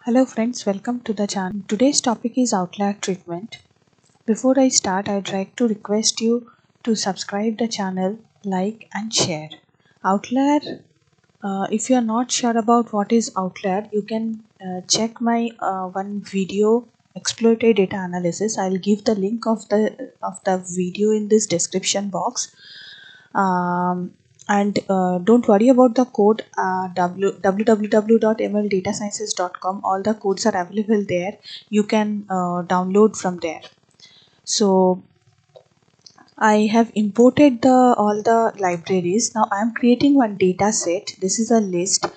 Hello friends, welcome to the channel. Today's topic is outlier treatment. Before I start, I'd like to request you to subscribe the channel, like and share. Outlier, if you are not sure about what is outlier, you can check my one video exploited data analysis. I'll give the link of the video in this description box. And don't worry about the code www.mlddatasciences.com. All the codes are available there. You can download from there. So I have imported all the libraries. Now I am creating one data set. This is a list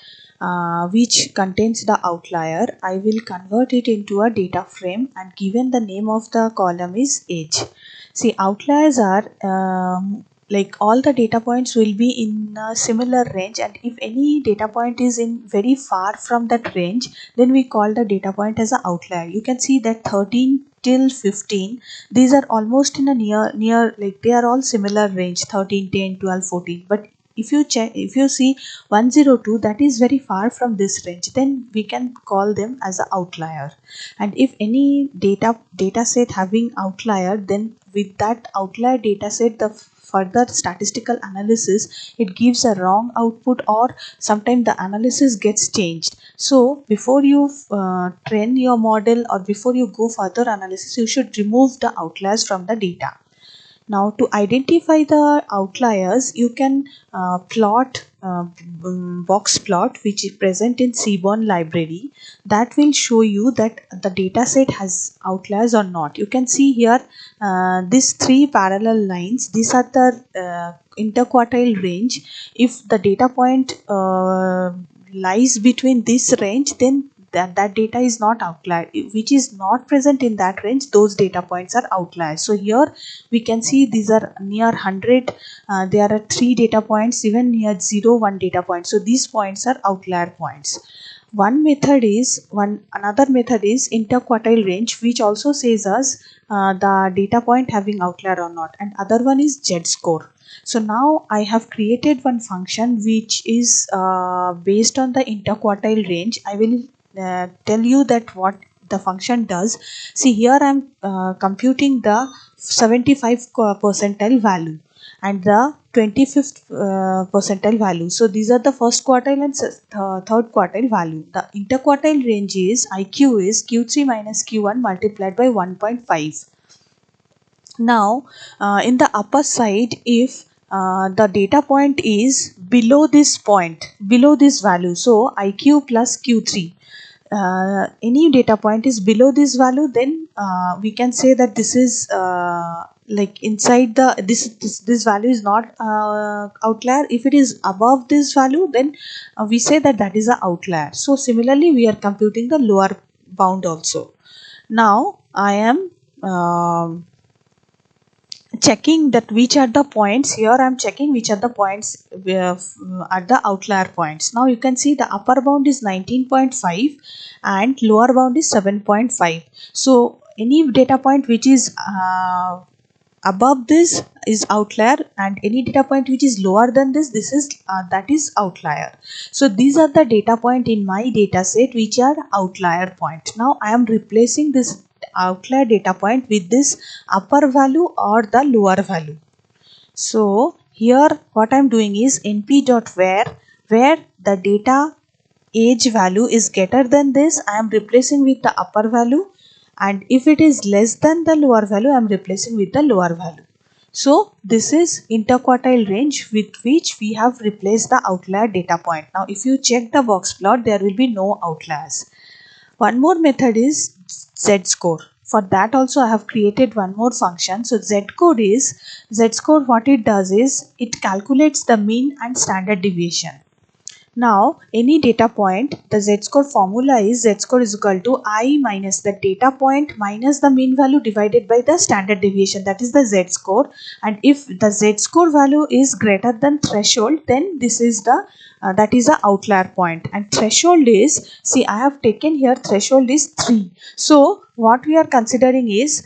which contains the outlier. I will convert it into a data frame and given the name of the column is age. See, outliers are like all the data points will be in a similar range, and if any data point is in very far from that range, then we call the data point as an outlier. You can see that 13 till 15, these are almost in a near like they are all similar range, 13, 10, 12, 14. But if you see 102, that is very far from this range, then we can call them as an outlier. And if any data set having outlier, then with that outlier data set, the further statistical analysis, it gives a wrong output, or sometimes the analysis gets changed. So before you train your model or before you go further analysis, you should remove the outliers from the data. Now to identify the outliers, you can plot box plot which is present in Seaborn library. That will show you that the data set has outliers or not. You can see here these three parallel lines. These are the interquartile range. If the data point lies between this range, then that data is not outlier. Which is not present in that range, those data points are outliers. So here we can see these are near 100. There are 3 data points, even near 0, 1 data point. So these points are outlier points. Another method is interquartile range, which also says us the data point having outlier or not, and other one is z-score. So now I have created one function which is based on the interquartile range. I will tell you that what the function does. See, here I am computing the 75 percentile value and the 25th percentile value. So these are the first quartile and third quartile value. The interquartile range is IQ is Q3 minus Q1 multiplied by 1.5. Now in the upper side, if the data point is below this point, below this value, so IQ plus Q3, any data point is below this value, then we can say that this is like inside the this value is not outlier. If it is above this value, then we say that that is an outlier. So similarly we are computing the lower bound also. Now I am checking that which are the points. Here I am checking which are the points at the outlier points. Now you can see the upper bound is 19.5 and lower bound is 7.5. So any data point which is above this is outlier, and any data point which is lower than this is that is outlier. So these are the data point in my data set which are outlier point. Now I am replacing this outlier data point with this upper value or the lower value. So here what I am doing is np.where, where the data age value is greater than this, I am replacing with the upper value, and if it is less than the lower value, I am replacing with the lower value. So this is interquartile range with which we have replaced the outlier data point. Now if you check the box plot, there will be no outliers. One more method is z-score. For that also I have created one more function. So z-score, what it does is it calculates the mean and standard deviation. Now any data point, the z-score formula is z-score is equal to I minus the data point minus the mean value divided by the standard deviation, that is the z-score. And if the z-score value is greater than threshold, then this is the that is the outlier point. And threshold is, see, I have taken here threshold is 3. So what we are considering is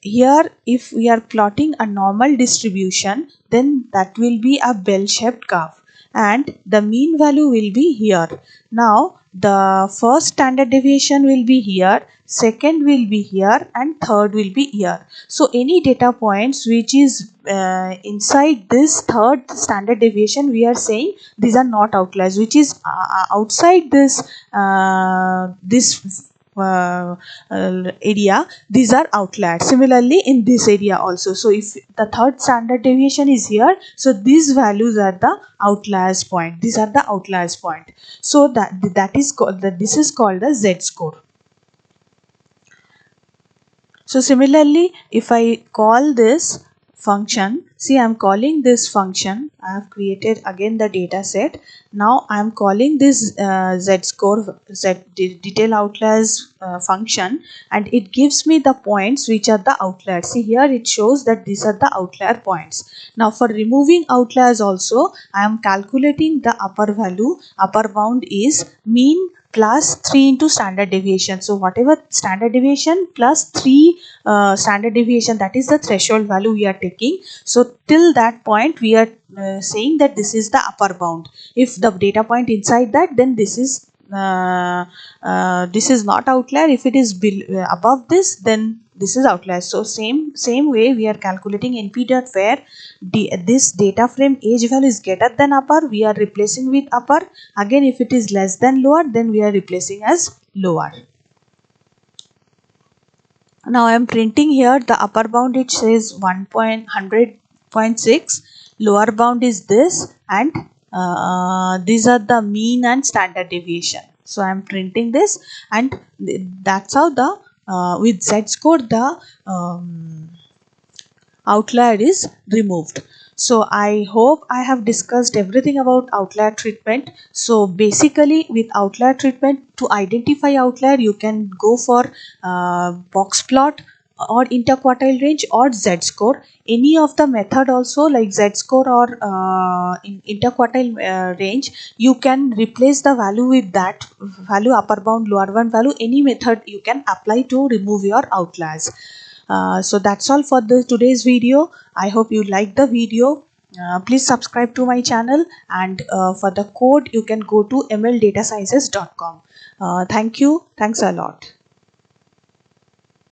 here if we are plotting a normal distribution, then that will be a bell-shaped curve. and the mean value will be here. Now the first standard deviation will be here, second will be here, and third will be here. So any data points which is inside this third standard deviation, we are saying these are not outliers. Which is outside this area, these are outliers. Similarly in this area also, so if the third standard deviation is here, so these values are the outliers point. These are the outliers point. So that is called, this is called the Z score. So similarly, if I call this function, see I am calling this function, I have created again the data set. Now I am calling this z-score, detail outliers function, and it gives me the points which are the outliers. See here it shows that these are the outlier points. Now for removing outliers also, I am calculating the upper value. Upper bound is mean plus 3 into standard deviation. So whatever standard deviation plus 3 standard deviation, that is the threshold value we are taking. So till that point we are saying that this is the upper bound. If the data point inside that, then this is not outlier. If it is above this, then this is outlier. So same way we are calculating np dot where this data frame age value is greater than upper, we are replacing with upper. Again if it is less than lower, then we are replacing as lower. Now I am printing here the upper bound, it says 100.6, lower bound is this, and these are the mean and standard deviation. So I am printing this, and that's how the with z-score the outlier is removed. So I hope I have discussed everything about outlier treatment. So basically with outlier treatment, to identify outlier you can go for boxplot or interquartile range or z-score. Any of the method also, like z-score or in interquartile range, you can replace the value with that value, upper bound, lower bound value. Any method you can apply to remove your outliers. So that's all for today's video. I hope you liked the video. Please subscribe to my channel, and for the code you can go to mldatasciences.com. Thank you. Thanks a lot.